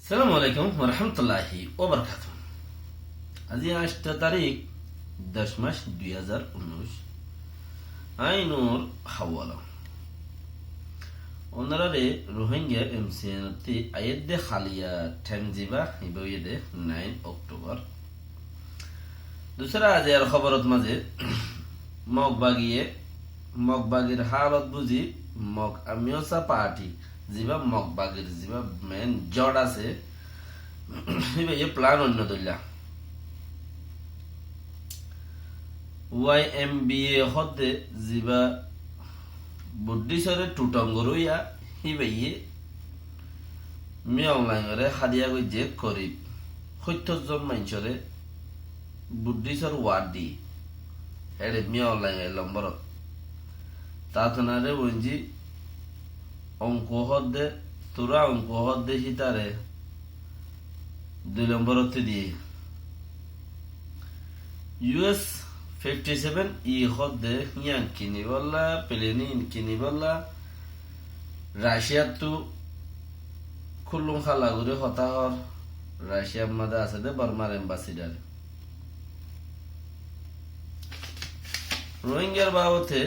সালামু আলাইকুম রহমতুল্লাহি ওবরকাতুহ। আজি 8 তারিখ 10 মাস 2019 আইনুর হাওয়ালা ওনারে রোহিঙ্গা এমসিএনতি আয়েদে খালিয়া ঠেমজিবা হিবইদে 9 অক্টোবর দুসরা আজি আর খবরত মাঝে মগবাগির হালত বুঝি মগ আমিওসা পার্টি জিবা মগবাগির জিবা মেন জড আছে হিবে প্লান অন্য দইলা YMBA হতে জিবা বুদ্ধিসরে টুটঙ্গরইয়া হিবে মিয়ংলাইরে হাদিয়া গই যে করিব 70 জন মানুষরে বুদ্ধিসর ওয়ার্ড দি এড়ে মিয়ংলাই লম্বর তাতনারে বঞ্জি অঙ্ক হদ্দে তোরা অঙ্ক হদ্দে হিতারে 2 নম্বরতে দিয়ে US 57 ই হদ্দে হিয়ান কিনিবল্লা প্লেনিন কিনিবল্লা রাশিয়া তো খুল্লুম খালা করে হতাহর রাশিয়ার মাঝে আছে দে বর্মার এম্বাসিডার রোহিঙ্গার বাবতে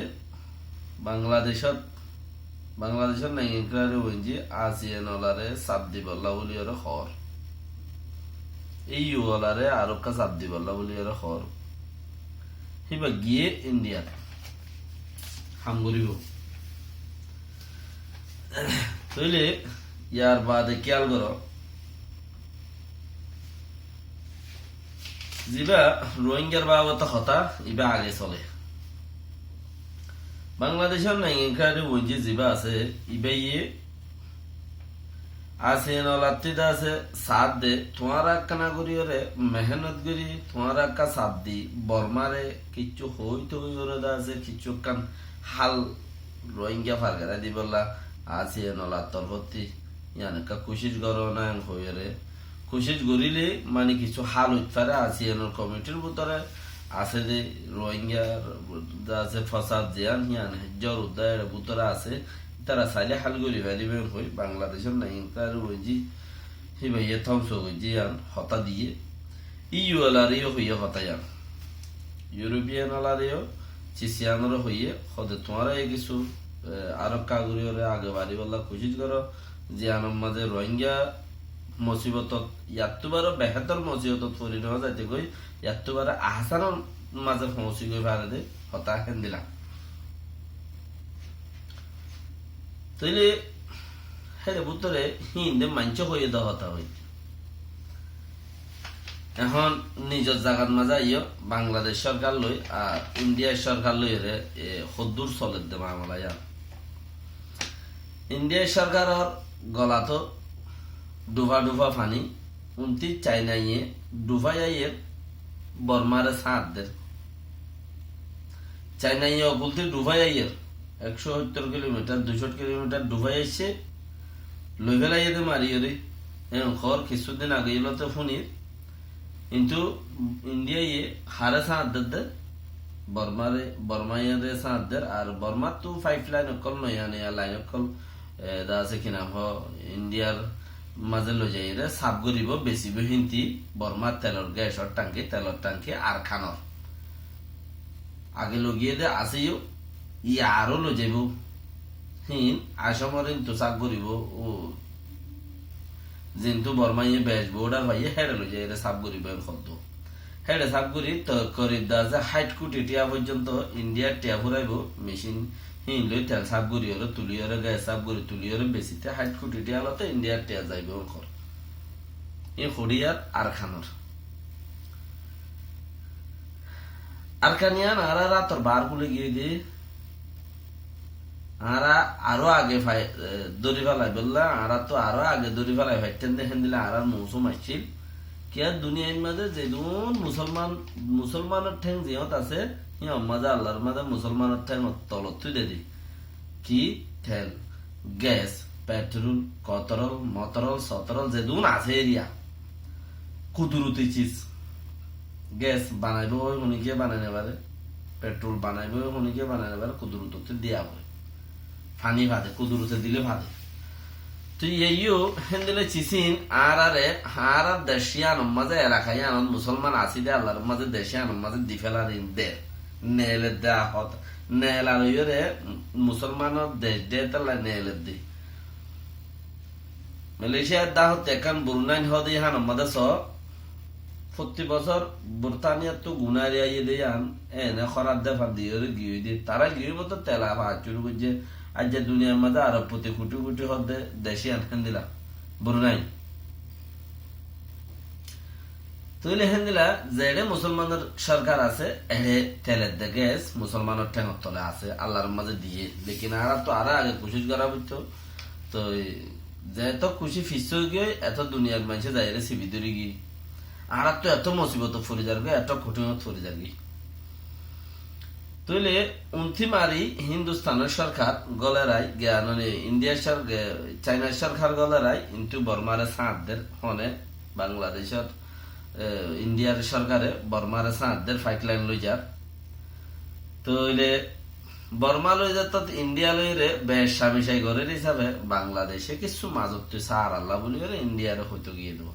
বাংলাদেশের নাইকারে বঞ্জি আসিয়ান ওলারে সাপ দিবল্লা বলি ওরা খর এই ওলারে আরো কা সাপ দিবল্লা বলি ওরা খর হিবা গিয়ে ইন্ডিয়া হাম করিব তইলে ইয়ার বাদে খেয়াল করো জিবা রোহিঙ্গার বাবত হতা ইবা আগে চলে বাংলাদেশের নাইকারে বঞ্জি জিবা আছে ইবাইয়ে আছে নলাত্তিদা আছে সাথ দে তোমারা কানা করিওরে মেহনত করি তোমারা কা সাথ দি বর্মারে কিচ্ছু হইতে হইরে দা আছে কিচ্ছু কান হাল রোহিঙ্গা ফারগারা দি বললা আছে নলাত্তর হতি ইয়ানে কা কোশিশ করো না হইরে কোশিশ করিলে মানে কিছু হাল হইতে পারে আছে এনর কমিটির ভিতরে আছে যে রোহিঙ্গার আছে ফসাদ জিয়ান ইয়ানে জর উদ্দায়ের ভিতরে আছে তারা চাইলে হাল করি ফেলিবে হই বাংলাদেশের নাইকার বইজি হিবাইয়ে ধ্বংস হইজি আন হতা দিয়ে ইউ এলারেও হইয়ে হতায়ান ইউরোপিয়ান এলারেও চিসিয়ানর হইয়ে হদে তোমারা কিছু আরব কাগুরিওরে আগে বাড়ি বললা কোশিশ করো যে আনম মাঝে রোহিঙ্গা মুসিবত ইয়াত্তুবারও বেহতর মুসিবত পরিণত যাইতে কই ইয়াত্তুবারে আহসানের মাঝে পৌঁছি গই ভারে দে হতা হেন দিলাম তইলে হেরে ভিতরে হিন্দে মাঞ্চ হয়ে দেওয়া হতা হই এখন নিজের জায়গার মাঝে আইও বাংলাদেশ সরকার লই আর ইন্ডিয়ার সরকার লই রে হদ্দুর চলে দে মামলা ইন্ডিয়ার সরকারের গলা তো ডুবা ফানি 29 চাইনাইয়ে ডুবাইয়ের বর্মারে সাঁত দে চাইনাইয়ে অকুলতে ডুবাইয়ের 170 কিলোমিটার 200 কিলোমিটার ডুবাই আসছে লই ফেলাইয়ে মারিয়ে খর কিছুদিন আগে এলো তো ফোনের কিন্তু ইন্ডিয়ায় হারে সাঁত দে বর্মাইয়ে সাঁত দে আর বর্মার তো 5 লাইন অকল নয় আনে লাইন অকল দা আছে কি নাম ইন্ডিয়ার মাঝে লই যাই রে সাপ গরিব বেশি হিন্তি বর্মার তেলর গ্যাসর টাঙ্কি আর খানর আগে লগিয়ে দে আসেও ই আরো লো যাইব হিন আসমরিন তো সাপ গরিব ও যেন্তু বর্মাইয়ে বেসব ওটার ভাইয়ে হেড়ে লো যাই রে সাপ গরিব খদ্দ হেড়ে সাপ গরি তো করিব দা যে 60 কোটি টিয়া পর্যন্ত ইন্ডিয়ার টিয়া ফুরাইব মেশিন হিন লই তেল সাপ গরি হলো তুলিয়রে গায়ে সাপ গরি তুলিয়রে বেশিতে 60 কোটি টিয়া হলো তো ইন্ডিয়ার টিয়া যাইব খর ই হরিয়ার আর খানর আর কানিয়ান আর রাতর বার গুলে গিয়ে দিয়ে আরা আরো আগে দড়ি ফেলাই বললা আরা তো আরো আগে দড়ি ফেলাই ফাইটেন দেখেন দিলে আর মৌসুম আসছিল কে দুনিয়ার মাঝে যেদুন মুসলমানের ঠেং জিহত আছে মাঝে আল্লাহর মাঝে মুসলমানের ঠেং তলত তুলে দি কি তেল গ্যাস পেট্রোল কতরল মতরল সতরল যেদুন আছে এরিয়া কুদুরুতি চিজ গ্যাস বানাইব শুনিকে বানাই নেবারে পেট্রোল বানাইব শুনিকে বানাই নেবারে কুদুরুতে দিয়া হয় ফানি ভাদে কুদুরুতে দিলে ভাদে তুই এইও হেন্দিলে চিসিন আর দেশিয়ান মাঝে এলাকায় আনন্দ মুসলমান আসি দে আল্লাহর মাঝে দেশিয়ান মাঝে দিফেলার দে নেলে দেয়া হত নেলার ইয়ে মুসলমানের দেশ দে তালা নেলে দি মালয়েশিয়ার দা হতে একান বুরনাইন হদি হান মাঝে স প্রতি বছর বুরতানিয়া তো গুনারিয়া ইয়ে দেয়ান এনে খরার দে ফান দিয়ে গিয়ে দি তারা গিয়ে মতো তেলা ভাচুর বুঝে আজ যে দুনিয়ার মধ্যে আরব প্রতি কোটি কোটি হতে দেশি আনহেন দিলা বুরনাই তৈলে হেন দিলা যেড়ে মুসলমানের সরকার আছে এড়ে তেলের দে গ্যাস মুসলমানের ঠেঙর তলে আছে আল্লাহর মাঝে দিয়ে লেকিন আর তো আর আগে কোশিশ করা বুঝতো তো যেহেতু খুশি ফিস গিয়ে এত দুনিয়ার মানুষে যাইরে সিবি ধরে গিয়ে আর তো এত মুসিবত ফরি যাবে এত কঠিনত ফরি যাবি তৈলে উন্থি মারি হিন্দুস্তানের সরকার গলেরাই ইন্ডিয়ার চাইনার সরকার গলেরাই কিন্তু বর্মারে সাঁতদের হনে বাংলাদেশের ইন্ডিয়ার সরকারে বর্মারে সাঁতদের পাইপলাইন লই যার তৈলে বর্মা লই যাত ইন্ডিয়া লই রে বেশ স্বামীসাই ঘরের হিসাবে বাংলাদেশে কিছু মাজত তুই সার আল্লাহ বলি রে ইন্ডিয়ারে হয়তো গিয়ে দেবো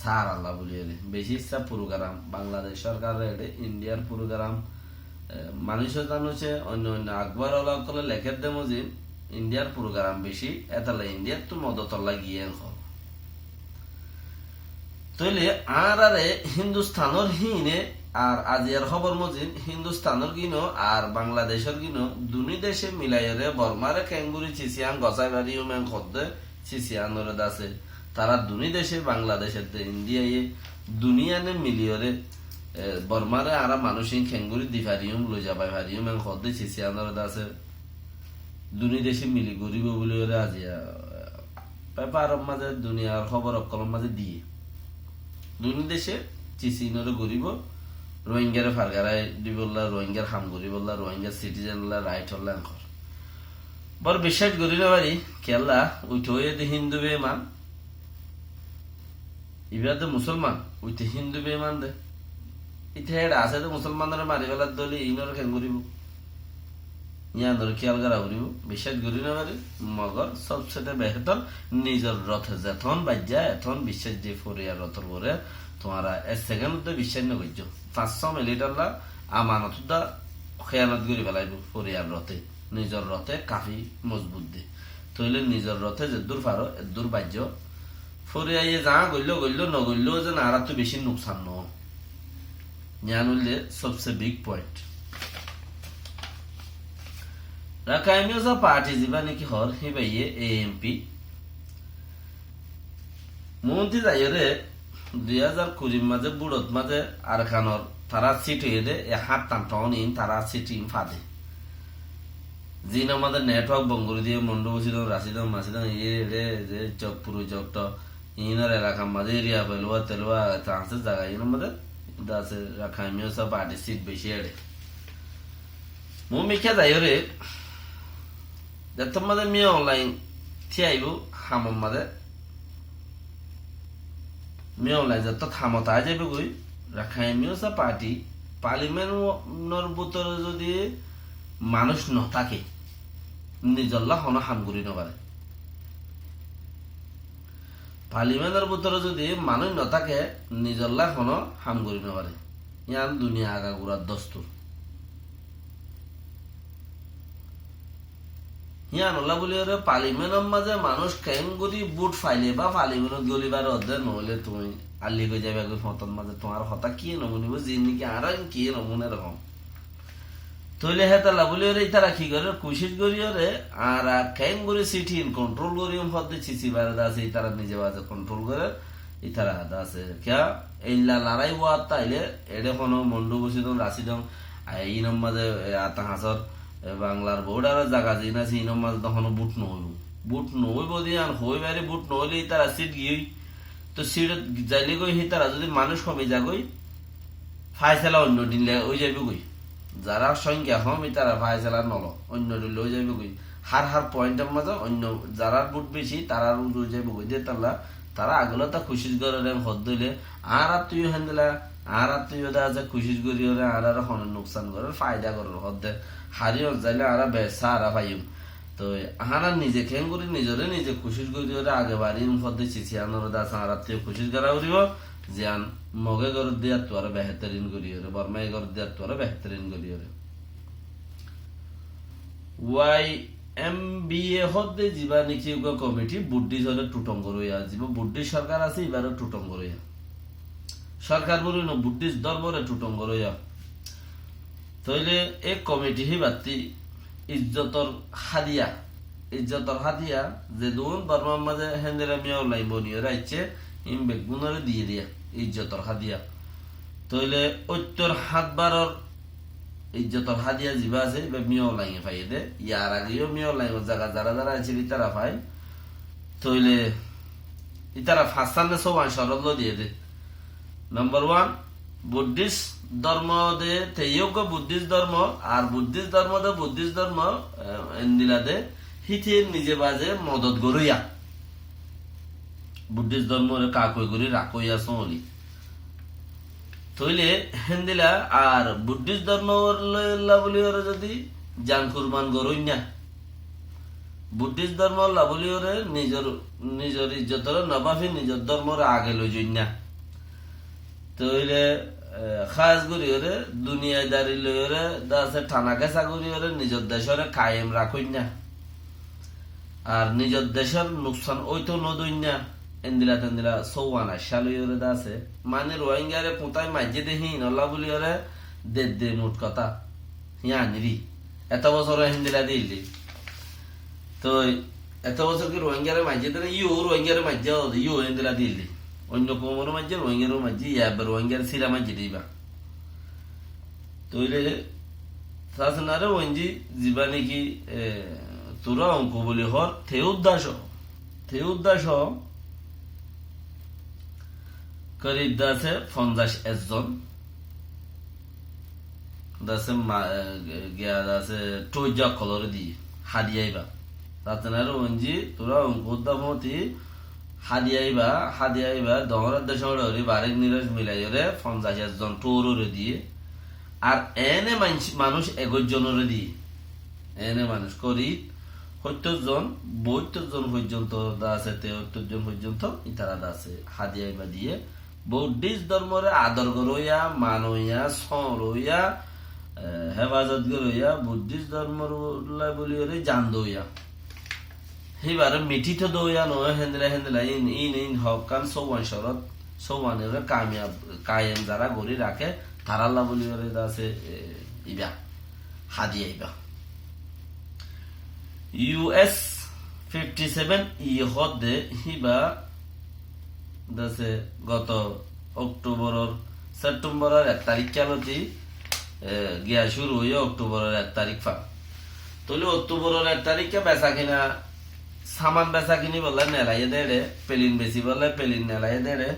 সার আল্লাহ বলি রে বেশি ইচ্ছা প্রোগ্রাম বাংলাদেশ সরকারের ইন্ডিয়ার প্রোগ্রাম মানুষও জানুছে অন্য অন্য আকবর আল্লাহ লেখের দেমো যে ইন্ডিয়ার প্রোগ্রাম বেশি এতালে ইন্ডিয়ার তো মদতলা গিয়ে তৈলে আর আরে হিন্দুস্তানের হিনে আর আজিয়ার খবর মজিন হিন্দুস্তানের গিনো আর বাংলাদেশের গিনো দুনি দেশে মিলাইরে বর্মারে ক্যাঙ্গুরি চিসিয়ান গসাই বাড়ি মেন খদ্দে চিসিয়ানোর দাসে তারা দুনি দেশে বাংলাদেশের ইন্ডিয়ায় দুনিয়ানে মিলিয়রে বর্মারে আর মানুষিন খেঙ্গুরি দিফারিয়ম লই যাবাই ভারিয়ম এন খদ্দে চিসিয়ানোর দাসে দুনি দেশে মিলি গরিব বলি ওরে আজিয়া পেপার মাঝে দুনিয়ার খবর অকলম মাঝে দিয়ে দুনি দেশে চিসিনরে গরিব রোহিঙ্গারে ফারগারাই দিবল্লা রোহিঙ্গার হাম গরিবল্লা রোহিঙ্গার সিটিজেনলা রাইট হল্লা এনকর বড় বিশ্বাস করি না বাড়ি কেল্লা উঠে দে হিন্দু বেমান ইবার তো মুসলমান উইতে হিন্দু বেমান দে ইতে হেড আছে তো মুসলমানরা মারি ফেলার দলি ইনর খেন করিব ইয়ানোর খেয়াল করা করিব বিশ্বাস করি না বাড়ি মগর সবচেয়ে বেহতর নিজের রথে যেথন বাজ্যা এথন বিশ্বাস যে ফরিয়ার রথর পরে তোমারা এক সেকেন্ড বিশ্বাস না করছো 500 মিলিটারলা আমানত দা খেয়ানত করি ফেলাইব ফরিয়ার রথে নিজের রথে কাফি মজবুত দে তইলে নিজের রথে যে দূর পারো দূর বাজ্য ফরিয়াইয়ে যা গইল নগইল যে আর তো বেশি নুকসান ন জ্ঞান হইলে সবচেয়ে বিগ পয়েন্ট রাকাইমিও যা পার্টি যাবা নাকি হর হি ভাইয়ে এএমপি মন্ত্রী যাইরে 2020 মাঝে বুড়ত মাঝে আর খানর তারা সিট হয়ে দে হাত টান ইন তারা সিটিং ফাদে জিন আমাদের নেটওয়ার্ক বঙ্গুরি দিয়ে মন্ডু বসিদম রাশিদম মাসিদম ইয়ে রে যে চক পুরো চকটা ইনার এলাকা মাঝে এরিয়া পেলুয়া তেলুয়া চান্সেস জায়গা ইন আমাদের দাসে রাখাইমিও সব পার্টি সিট বেশি এড়ে মু মিখা যাই রে যত মাঝে মিয়া অনলাইন থিয়াইবু হামম মাঝে মিয়া অনলাইন যত থামতা যাইবে গই রাখাইমিও সব পার্টি পার্লিমেন্টর ভিতরে যদি মানুষ নথাকে নিজল্লা হন হামগুড়ি নপারে পার্লিমেন্টের ভিতরে যদি মানুষ নথাকে নিজল্লা হন হামগুড়ি নপারে ইয়ান দুনিয়া আগাগুড়ার দস্তুর ইয়ান ওলা বলি পার্লিমেন্টের মাঝে মানুষ কেঙ্গুরি বুট ফাইলে বা পার্লিমেন্ট গলিবার অর্ধে নহলে তুমি আল্লি গই যাবে ফতন মাঝে তোমার হতা কি নমুনিব যে নাকি আর কি নমুনে এরকম তৈলে হেতালা বলি ওরে তারা কি করে কোশিশ করি ওরে আর কেঙ্গুরি সিটি কন্ট্রোল করি হতে চিচি বাইরে আছে তারা নিজে বাজে কন্ট্রোল করে ইতারা আছে ক্যা এইলা লড়াই হওয়ার তাইলে এডে কোনো মন্ডু বসিদম রাশিদম ইনম মাঝে আতা হাসর বাংলার বর্ডার জায়গা যে না আছে ইনম মাঝে তখন বুট নহইব দিয়ে আর হই বাইরে বুট নহলে তারা সিট গিয়ে তো সিট যাইলে গই তারা যদি মানুষ কমে যাগই ফাইসলা অন্য দিন ওই যাইবে গই যারা সংখ্যা কম তারা ফাইসলা নল অন্য দিন লই যাইবে গই হার পয়েন্টের মাঝে অন্য যারা বুট বেশি তারা লই যাইবে গই দিয়ে তারা আগলে তা খুশি করে হদ দিলে আর তুই হেন্দিলা আর তুই ওদের আছে খুশি করি ওরে আর হনের নুকসান করে ফায়দা করে হদ দে হারিও যাইলে আর বেসা আর পাইম তো আহানা নিজে খেন করি নিজরে নিজে খুশি করি ওরে আগে বাড়ি ফদে চিচি আনর দাস আরাত্মীয় খুশি করা করিব যে আন মগে গর দিয়া তোর বেহতরিন করি ওরে বর্মাই গর দিয়া তোর বেহতরিন করি ওরে ওয়াই এম বি এ হদে জীবানি কি কমিটি বুদ্ধি হলে টুটঙ্গ রইয়া জীব বুদ্ধি সরকার আছে এবারে টুটঙ্গ রইয়া সরকার বলি না বুদ্ধিস্ট ধর্মরে টুটঙ্গ রইয়া তইলে এই কমিটি হি বাতি ইজ্জতর হাদিয়া যে দুন ধর্মের মাঝে হেন্দেরা মিয়াও লাই বনিয়ে রাইছে ইম বেগুনরে দিয়ে দিয়া ইজ্জতর হাদিয়া তইলে ঐত্তর হাত বারর ইজ্জতর হাদিয়া জিবা আছে বা মিয়াও লাইয়ে পাইয়ে দে ইয়ার আগেও মিয়াও লাই জায়গা যারা যারা আছে ইতারা পাই তইলে ইতারা ফাঁসানে সব সরল দিয়ে দে নাম্বার 1 বুদ্ধিস্ট ধর্ম দে তেয়োগ্য বুদ্ধিস্ট ধর্ম আর বুদ্ধিস্ট ধর্ম এন্দিলা দে হিতে নিজে বাজে মদত গরইয়া বুদ্ধিস্ট ধর্মরে কাকই গরি রাকইয়া সলি তইলে হেন্দিলা আর বুদ্ধিস্ট ধর্ম বলি ওরে যদি জান কুরবান গরই না বুদ্ধিস্ট ধর্ম লাবলি ওরে নিজের ইজ্জতর নবাফি নিজের ধর্মর আগে লই জই না তইলে খাস করি ওরে দুনিয়াদারি লই ওরে দাসে ঠানা কেসা করি ওরে নিজের দেশরে কায়েম রাখই না আর নিজের দেশের নুকসান ওইতো নদই না এন্দিলা তেন্দিলা সৌয়ানা শালই ওরে দাসে মানে রোহিঙ্গারে পুতাই মাঝে দেহি নল্লা বলি ওরে দে মোট কথা হিয়া নিরি এত বছর হিন্দিলা দিলি তো এত বছর কি রোহিঙ্গারে মাঝে দেয় রোহিঙ্গারে মাঝে হিন্দিলা দিলি অন্য কোমর মাঝে রোহিঙ্গারও মাঝে ইয়াবার রোহিঙ্গার সিরা মাঝে দিবা তইলে শাসনারে ওইজি জীবা নাকি তোরা অঙ্ক বলি হর থেউদ্দাস করিব দাসে 50 জন দাসে গিয়া দাসে টইজা কলর দি হাদিয়াইবা তাতনারে ওইজি তোরা অঙ্ক দামতি হাদিয়াইবা দমরার দেশ বারেক নিরজ মিলাই রে 50 জন টোরে দিয়ে আর এনে মানুষ 21 জনের দিয়ে এনে মানুষ করি 70 জন 72 জন পর্যন্ত আছে 73 জন পর্যন্ত ইতারা আছে হাদিয়াইবা দিয়ে বুদ্ধিস্ট ধর্মরে আদর করইয়া মানইয়া সরইয়া হেফাজত করইয়া বুদ্ধিস্ট ধর্মর বলি ওরে জান দইয়া হিবারে মিঠিত দইয়া নয় হেন্দিলা ইন হকান সৌবানের কায়েম যারা গড়ি রাখে তারাল্লা বলি ওরে আছে ইবা হাদিয়াইবা US 57 হদে হিবা দাসে গত সেপ্টেম্বরের 1 তারিখ কালতি গিয়া শুরু হইয়া অক্টোবরের 1 তারিখ ফা তলে অক্টোবরের 1 তারিখে বেচা কিনা সামান বেচা কিনি বলে নেলাইয়ে দেড়ে পেলিন বেশি বলে পেলিন নেলাইয়ে দেড়ে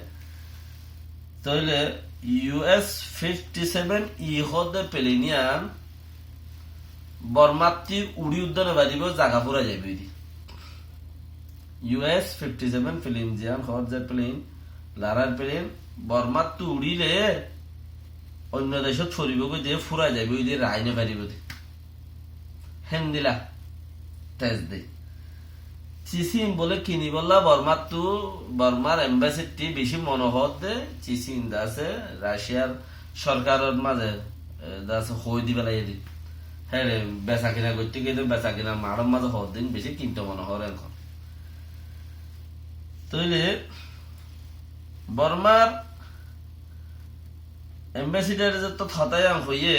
তইলে US 57 হদে পেলিনিয়ান বর্মাত্রি উড়ি উদ্যানে বাজিব জাগা পুরা যাইবে US 57 প্লেন জিয়ান হর যে প্লেন লারার প্লেন বর্মাত্রি উড়িলে অন্য দেশত ছড়িব যে ফুরা যাইবে ওই দিয়ে রাইনে পারিব হেন্দিলা তেজ দে চিচিন বলে কিনি বললা বর্মার এম্বাসিটি বেশি মনোহর দে চিচিন দাসে রাশিয়ার সরকারের মাঝে দাসে হই দি বেলাই দি হ্যাঁ রে বেচা কিনা করতে গিয়ে বেচা কিনা মারম মাঝে হর দিন বেশি কিনতে মনোহর এখন তইলে বর্মার এম্বাসিডার তো থতায়াং হইয়ে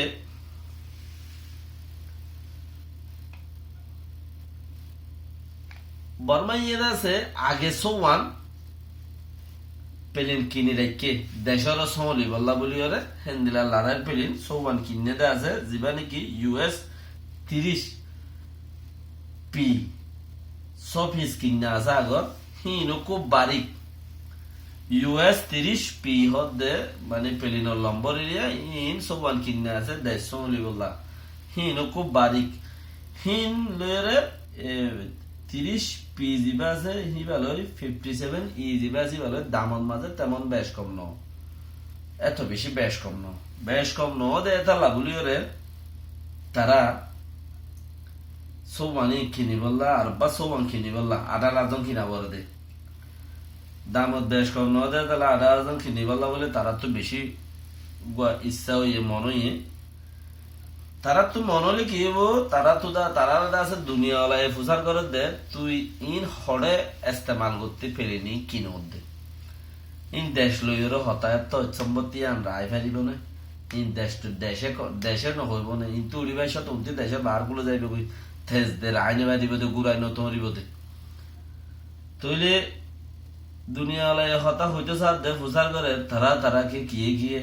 বর্মা ইয়ে আছে আগে সৌয়ান পেলিন কিনি রেখে দেশের সমলি বল্লা বলি ওরে হেন্দিলা লারার পেলিন সৌয়ান কিনে দে আছে যিবা নাকি US 30 পি সফিস কিনা আছে আগর হিনো খুব বারিক US 30 পি হদে মানে পেলিনের লম্বর এরিয়া ইন সৌয়ান কিনে আছে দেশ সমলি বল্লা হিনো খুব বারিক হিন লয়েরে 30 পি জিবা আছে হিবালয় 57 জিবা আছে হিবালয় দামন মাঝে তেমন বেশ কম ন এত বেশি বেশ কম ন দে এটা লাগুলি ওরে তারা সৌবানি কিনি বললা আর বা সৌবান কিনি বললা আধা রাজন কিনা বলে দে দামত বেশ কম ন দেয় তাহলে আধা রাজন কিনি বললা বলে তারা তো বেশি ইচ্ছা হইয়ে মন হইয়ে তারা তো মন হলে কি হবো তারা তো তারা আছে দুনিয়াওয়ালা প্রচার করে দে তুই ইন হড়ে ইস্তেমাল করতে পেরেনি কিনো দে ইন দেশ লইয়ের হতায়ত তো সম্পত্তি আন রায় ফেরিব না ইন দেশ তো দেশে নহইব না ইন তো উড়িবাই সত উঠতে দেশের বাহার গুলো যাইব কই থেজ দে আইনে বাদিব দে গুড়াই নত হরিব দে তইলে দুনিয়াওয়ালা হতা হইতে সার দে প্রচার করে তারা কি গিয়ে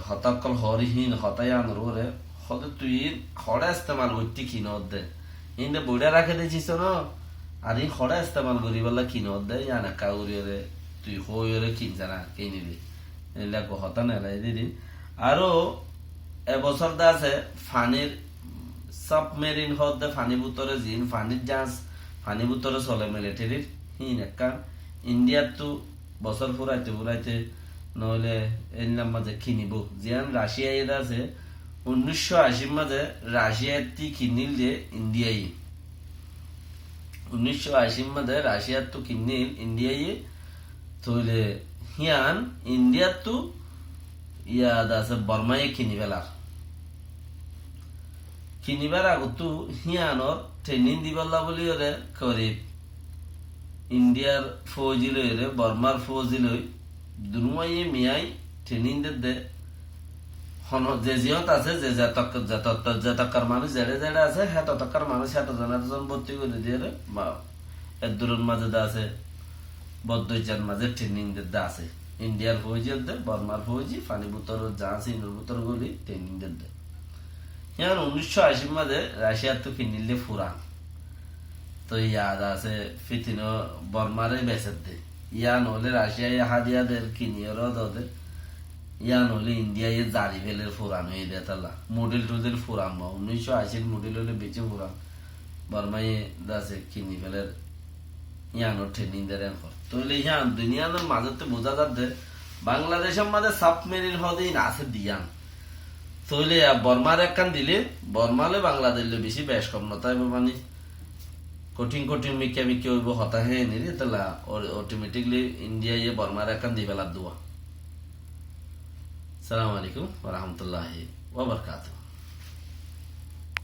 হতাকল হরিহীন হতাই আন রে হতে তুই হড়ে ইস্তেমাল করতে কিনত দে ইন্দে বইটা রাখে দিছিস না আর ই হড়ে ইস্তেমাল করি বললা কিনত দে জানা কাউরিয়রে তুই হইরে কিনছা না কিনিবি এগুলা হতা নেলাই দিদি আরো এবছর দা আছে ফানির সাবমেরিন হতে ফানি বুতরে জিন ফানির জাহাজ ফানি বুতরে চলে মিলিটারির হিন একটা ইন্ডিয়ার তো বছর ফুরাইতে নহলে এর নাম মাঝে কিনিব জিয়ান রাশিয়া এটা আছে 1980 মাঝে রাশিয়াতি কিনিল যে ইন্ডিয়াই 1980 মাঝে রাশিয়ার তো কিনিল ইন্ডিয়াই তইলে হিয়ান ইন্ডিয়ার তো ইয়াদ আছে বর্মায় কিনিবার আগতো হিয়ানর ট্রেনিং দিবাল্লা বলি ওরে করিব ইন্ডিয়ার ফৌজি লই রে বর্মার ফৌজি লই দুনুমাইয়ে মিয়াই ট্রেনিং দে হন যে জিয়ত আছে যে যতকার মানুষ জেড়ে আছে হ্যাঁ ততকার মানুষ এতজন ভর্তি করে দিয়ে রে বা এর দূরের মাঝে আছে বদ্দইজার মাঝে ট্রেনিং দে আছে ইন্ডিয়ার ফৌজি দে বর্মার ফৌজি ফানি বুতর যা আছে ইন্দুর বুতর গুলি ট্রেনিং দে ইয়ান 1980 মাঝে রাশিয়া তো কিনিলে ফুরান তো ইয়াদ আছে ফিতিনো বর্মারে বেচে দে ইয়ান হলে রাশিয়ায় হাদিয়াদের কিনিয়েরও দে ইয়ান হলে ইন্ডিয়ায় জারি ফেলের ফুরান হয়ে দেয় তালা মডেল টুডেল ফুরান 1980 মডেল হলে বেঁচে ফুরান বর্মায় আছে কিনি ফেলের ইয়ানো ট্রেনিং দেন তাহলে ইয়ান দুনিয়ার মাঝে তো বোঝা যাচ্ছে বাংলাদেশের মাঝে সাবমেরিন হদিন আছে দিয়ান তাহলে বর্মার একখান দিলে বর্মালে বাংলাদেশ বেশি বেশ কম না তাই মানে কঠিন মিকে হইব হতা হে নিলে তাহলে অটোমেটিকলি ইন্ডিয়া বর্মার একখান দিবেলা দোয়া। সালাম আলাইকুম ওয়া রাহমাতুল্লাহি ওয়া বারাকাতুহু।